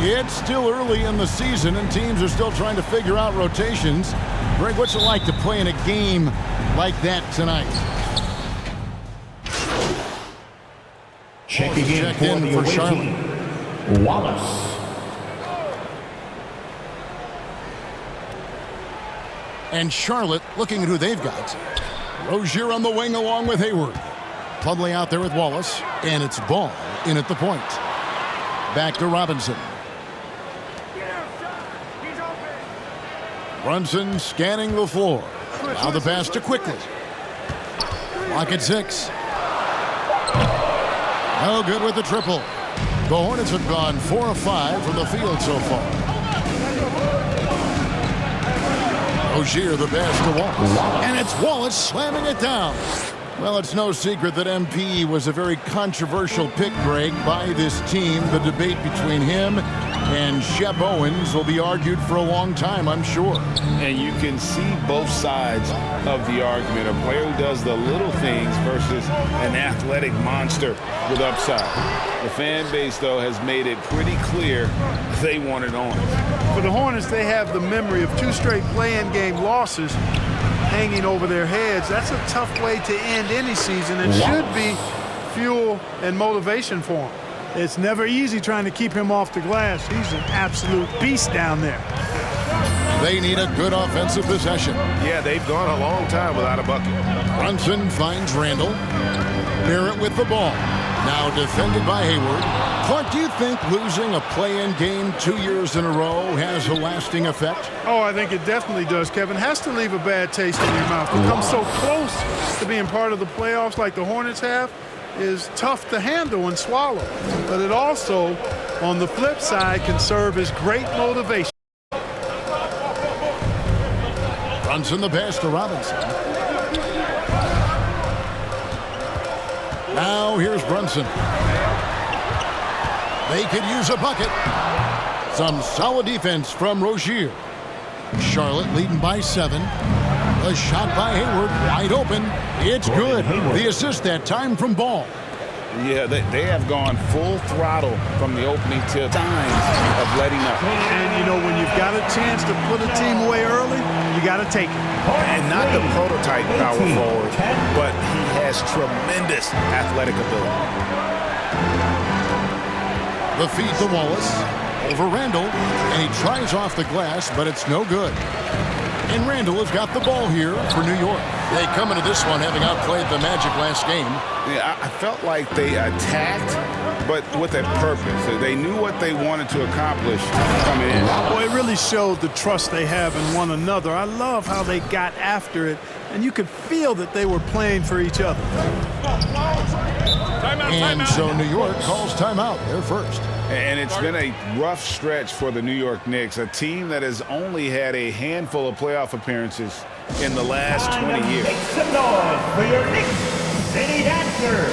It's still early in the season, and teams are still trying to figure out rotations. Greg, what's it like to play in a game like that tonight? Checking in for the away team, Wallace. And Charlotte looking at who they've got. Rozier on the wing along with Hayward. Plumlee out there with Wallace, and it's Ball in at the point. Back to Robinson. Brunson scanning the floor. Now the pass to Quickly. Clock at 6. No good with the triple. The Hornets have gone 4 of 5 from the field so far. Rozier the pass to Wallace. And it's Wallace slamming it down. Well, it's no secret that MP was a very controversial pick, Greg, by this team. The debate between him and Shep Owens will be argued for a long time, I'm sure. And you can see both sides of the argument. A player who does the little things versus an athletic monster with upside. The fan base, though, has made it pretty clear they wanted Owens. For the Hornets, they have the memory of 2 straight play-in game losses hanging over their heads. That's a tough way to end any season and should be fuel and motivation for him. It's never easy trying to keep him off the glass. He's an absolute beast down there. They need a good offensive possession. Yeah, they've gone a long time without a bucket. Brunson finds Randall. Barrett with the ball. Now defended by Hayward. Clark, do you think losing a play-in game 2 years in a row has a lasting effect? Oh, I think it definitely does, Kevin. Has to leave a bad taste in your mouth. To come so close to being part of the playoffs like the Hornets have is tough to handle and swallow. But it also, on the flip side, can serve as great motivation. Brunson the pass to Robinson. Now here's Brunson. They could use a bucket. Some solid defense from Rozier. Charlotte leading by 7. A shot by Hayward, wide open. It's good. The assist that time from Ball. Yeah, they have gone full throttle from the opening tip. Signs of letting up. And, you know, when you've got a chance to put a team away early, you got to take it. And not the prototype power forward, but he has tremendous athletic ability. The feed to Wallace. Over Randall. And he tries off the glass, but it's no good. And Randall has got the ball here for New York. They come into this one having outplayed the Magic last game. Yeah, I felt like they attacked, but with a purpose. They knew what they wanted to accomplish coming in. Well, it really showed the trust they have in one another. I love how they got after it, and you could feel that they were playing for each other. And so New York calls timeout. They're first. And it's been a rough stretch for the New York Knicks, a team that has only had a handful of playoff appearances in the last 20 years. Make some noise for your Knicks City Dancers.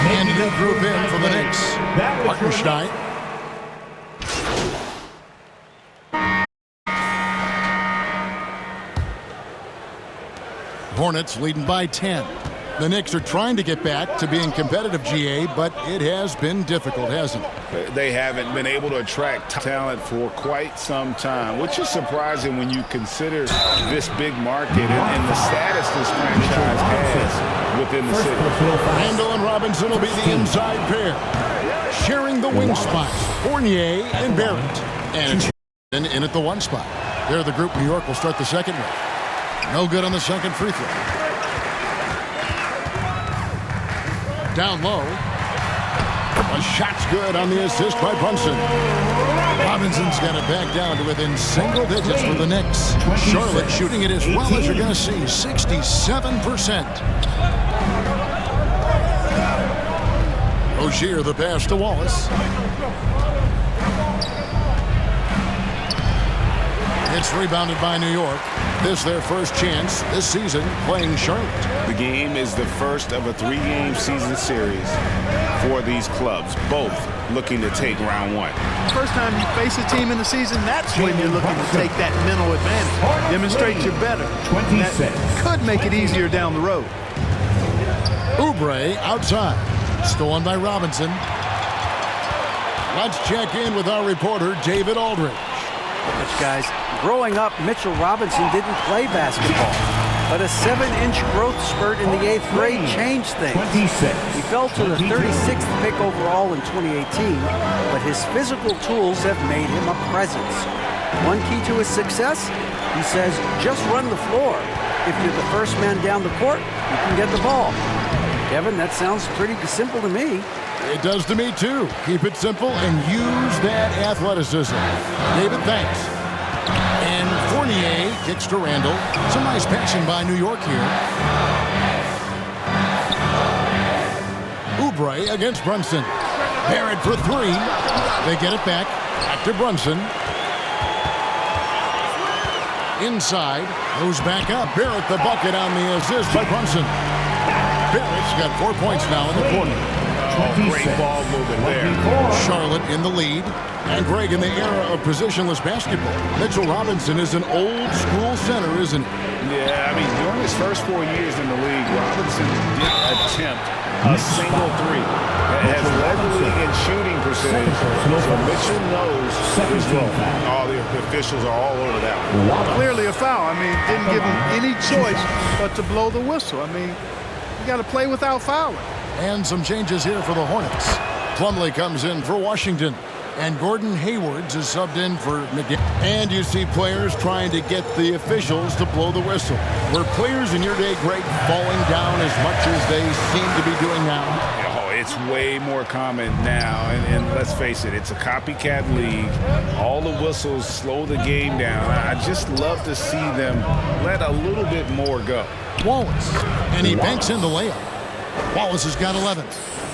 And new group in for the Knicks. Hartenstein. Hornets leading by 10. The Knicks are trying to get back to being competitive, GA, but it has been difficult, hasn't it? They haven't been able to attract talent for quite some time, which is surprising when you consider this big market and the status this franchise has within the city. Randall and Robinson will be the inside pair. Sharing the wing spots, Fournier and Barrett. And in at the 1 spot. They're the group New York will start the second with. No good on the second free throw. Down low. A shot's good on the assist by Brunson. Robinson's got it back down to within single digits for the Knicks. Charlotte shooting it as well as you're going to see, 67%. Rozier the pass to Wallace. It's rebounded by New York. This their first chance this season playing Charlotte. The game is the first of a 3-game season series for these clubs, both looking to take round 1. First time you face a team in the season, that's when you're looking to take that mental advantage. Demonstrate you're better. That could make it easier down the road. Oubre outside. Stolen by Robinson. Let's check in with our reporter, David Aldridge. Guys, growing up, Mitchell Robinson didn't play basketball, but a 7-inch growth spurt in the 8th grade changed things. He fell to the 36th pick overall in 2018, but his physical tools have made him a presence. One key to his success, he says, just run the floor. If you're the first man down the court, you can get the ball. Kevin, that sounds pretty simple to me. It does to me, too. Keep it simple and use that athleticism. David, thanks. And Fournier kicks to Randall. Some nice passing by New York here. Oubre against Brunson. Barrett for 3. They get it back. Back to Brunson. Inside. Goes back up. Barrett the bucket on the assist by Brunson. Barrett's got 4 points now in the quarter. Oh, great ball movement there. Charlotte in the lead. And Greg, in the era of positionless basketball, Mitchell Robinson is an old-school center, isn't he? Yeah, I mean, during his first 4 years in the league, Robinson didn't attempt a single 3. It has led the league in shooting percentage. So Mitchell knows his role. All the officials are all over that one. Clearly a foul. I mean, didn't give him any choice but to blow the whistle. I mean, you got to play without fouling. And some changes here for the Hornets. Plumlee comes in for Washington. And Gordon Haywards is subbed in for McGinn. And you see players trying to get the officials to blow the whistle. Were players in your day, Greg, falling down as much as they seem to be doing now? Oh, it's way more common now. And let's face it, it's a copycat league. All the whistles slow the game down. I just love to see them let a little bit more go. Wallace. And he banks in the layup. Wallace has got 11.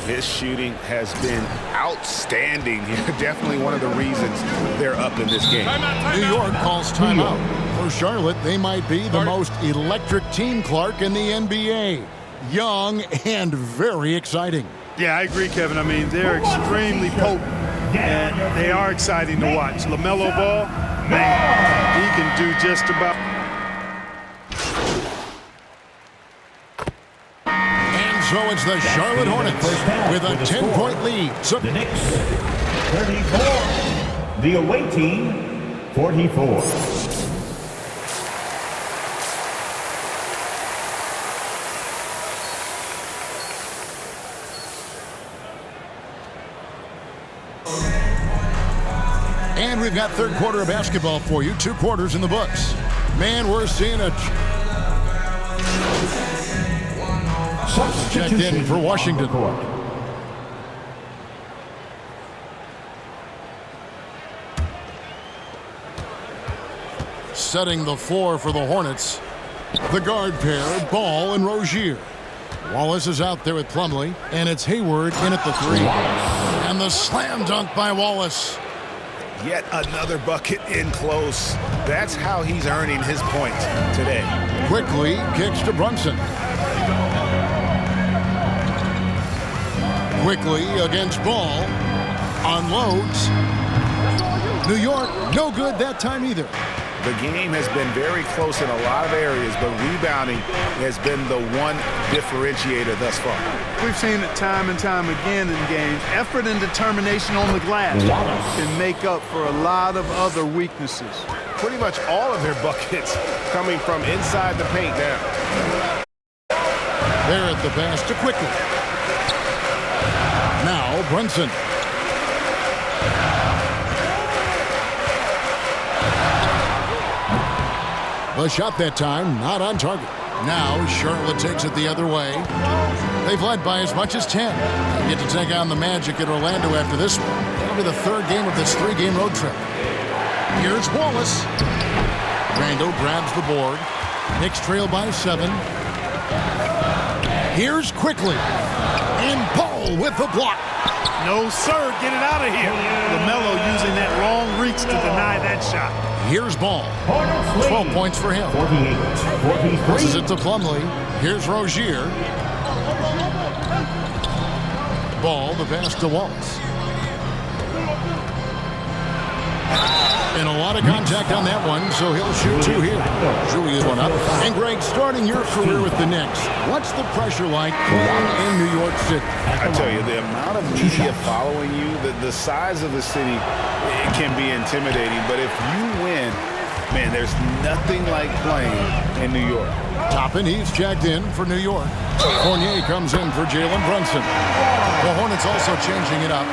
His shooting has been outstanding. Definitely one of the reasons they're up in this game. New York calls timeout. For Charlotte, they might be the most electric team, Clark, in the NBA. Young and very exciting. Yeah, I agree, Kevin. I mean, they're extremely potent, and they are exciting to watch. LaMelo Ball, man, he can do just about. So it's the Charlotte Hornets with a 10-point lead. So the Knicks, 34. The away team, 44. And we've got third quarter of basketball for you. 2 quarters in the books. Man, we're seeing a checked in for Washington. Setting the floor for the Hornets. The guard pair, Ball and Rozier. Wallace is out there with Plumlee, and it's Hayward in at the 3. And the slam dunk by Wallace. Yet another bucket in close. That's how he's earning his points today. Quickly kicks to Brunson. Quickly against Ball. Unloads. New York, no good that time either. The game has been very close in a lot of areas, but rebounding has been the one differentiator thus far. We've seen it time and time again in games. Effort and determination on the glass can make up for a lot of other weaknesses. Pretty much all of their buckets coming from inside the paint now. There at the pass to Quickly. Now Brunson. The shot that time, not on target. Now Charlotte takes it the other way. They've led by as much as 10. They get to take on the Magic at Orlando after this one. It'll be the third game of this 3-game road trip. Here's Wallace. Randall grabs the board. Knicks trail by 7. Here's Quickly. And Ball with the block. No, sir. Get it out of here. LaMelo using that long reach to deny that shot. Here's Ball. 12 points for him. Passes it to Plumlee. Here's Rozier. Ball, the pass to Wallace. And a lot of contact on that one, so he'll shoot two here. Julius one up. And Greg, starting your career with the Knicks, what's the pressure like playing in New York City? I tell you, the amount of media following you, the size of the city, it can be intimidating. But if you win, man, there's nothing like playing in New York. Toppin, he's checked in for New York. Fournier comes in for Jalen Brunson. The Hornets also changing it up.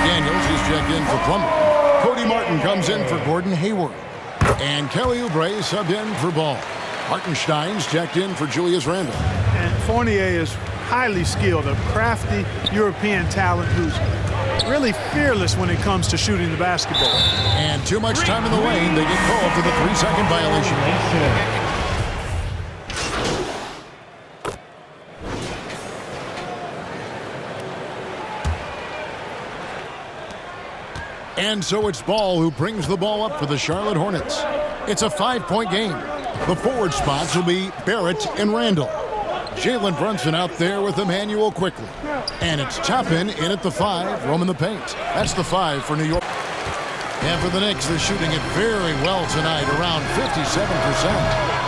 Daniels, he's checked in for Plumlee. Cody Martin comes in for Gordon Hayward. And Kelly Oubre subbed in for Ball. Hartenstein's checked in for Julius Randle. And Fournier is highly skilled, a crafty European talent who's really fearless when it comes to shooting the basketball. And too much time in the lane. They get called for the 3-second violation. And so it's Ball who brings the ball up for the Charlotte Hornets. It's a 5-point game. The forward spots will be Barrett and Randall. Jalen Brunson out there with Emmanuel quickly. And it's Toppin in at the 5, roaming the paint. That's the 5 for New York. And for the Knicks, they're shooting it very well tonight, around 57%.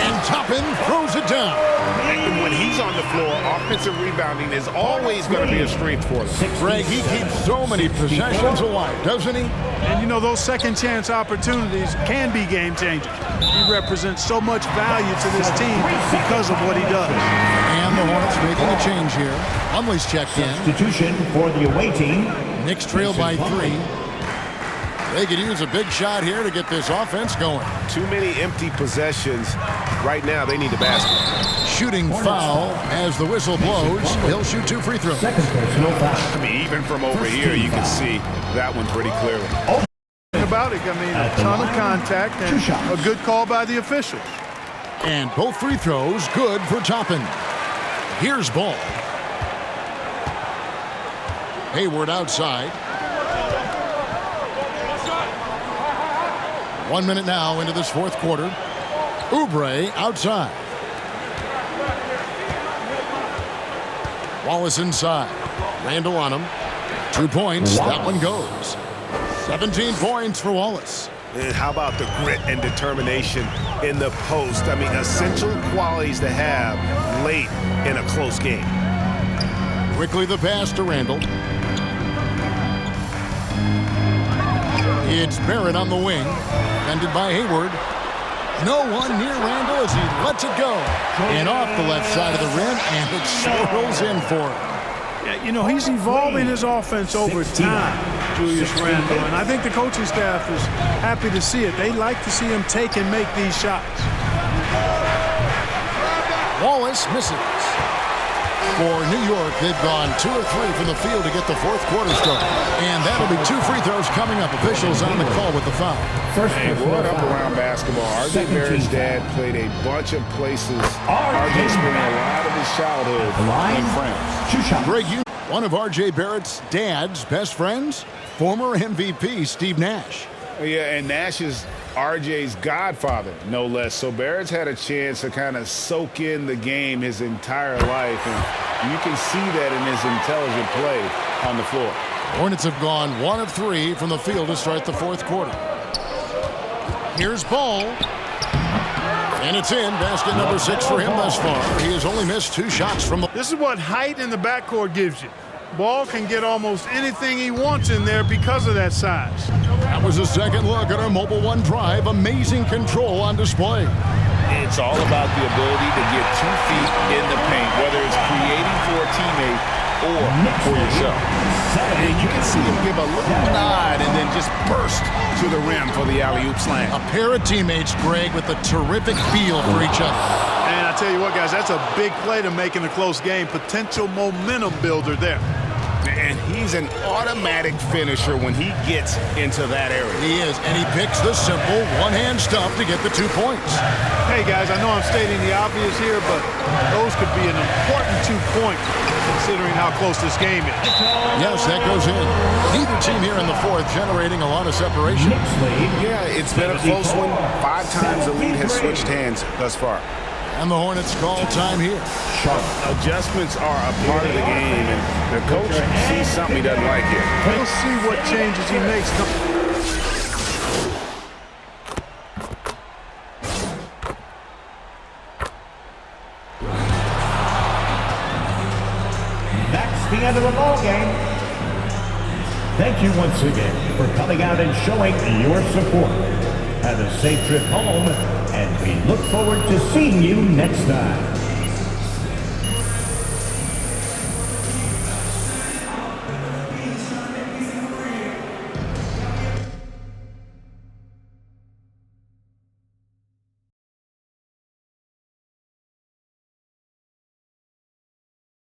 And Toppin throws it down. And when he's on the floor, offensive rebounding is always going to be a strength for them. Greg, he keeps so many possessions alive, doesn't he? And you know, those second chance opportunities can be game changers. He represents so much value to this team because of what he does. And the Hornets making a change here. Plumlee's checked in. Substitution for the away team. Knicks trail by 3. They could use a big shot here to get this offense going. Too many empty possessions. Right now, they need a basket. Shooting foul as the whistle blows. He'll shoot 2 free throws. I mean, even from over here, you can see that one pretty clearly. About it, I mean, a ton of contact and a good call by the officials. And both free throws good for Toppin. Here's Ball. Hayward outside. 1 minute now into this fourth quarter. Oubre outside. Wallace inside. Randall on him. 2 points. That one goes. 17 points for Wallace. And how about the grit and determination in the post? I mean, essential qualities to have late in a close game. Quickly the pass to Randall. It's Barrett on the wing. Defended by Hayward. No one near Randall as he lets it go. And off the left side of the rim, and it swirls in for him. Yeah, you know, he's evolving his offense over time, Julius Randle. And I think the coaching staff is happy to see it. They like to see him take and make these shots. Wallace misses. For New York, they've gone 2 or 3 from the field to get the fourth quarter started. And that'll be 2 free throws coming up. Officials on the call with the foul. Hey, what up around basketball? R.J. Barrett's dad played a bunch of places. R.J. spent a lot of his childhood in France. Greg, one of R.J. Barrett's dad's best friends, former MVP Steve Nash. Yeah, and Nash is RJ's godfather, no less. So Barrett's had a chance to kind of soak in the game his entire life, and you can see that in his intelligent play on the floor. Hornets have gone 1 of 3 from the field to start the fourth quarter. Here's Ball. And it's in. Basket number 6 for him thus far. He has only missed 2 shots from the... This is what height in the backcourt gives you. Ball can get almost anything he wants in there because of that size. That was a second look at our Mobile One drive. Amazing control on display. It's all about the ability to get 2 feet in the paint, whether it's creating for a teammate or for yourself. And you can see him give a little nod and then just burst to the rim for the alley-oop slam. A pair of teammates, Greg, with a terrific feel for each other. And I tell you what, guys, that's a big play to make in a close game. Potential momentum builder there. And he's an automatic finisher when he gets into that area. He is, and he picks the simple one-hand stuff to get the 2 points. Hey, guys, I know I'm stating the obvious here, but those could be an important 2 points considering how close this game is. Yes, that goes in. Neither team here in the fourth generating a lot of separation. Yeah, it's been a close one. 5 times the lead has switched hands thus far. And the Hornets call time here. Adjustments are a part of the game, and the coach sees something he doesn't like here. We'll see what changes he makes. That's the end of the ball game. Thank you once again for coming out and showing your support. Have a safe trip home, and we look forward to seeing you next time.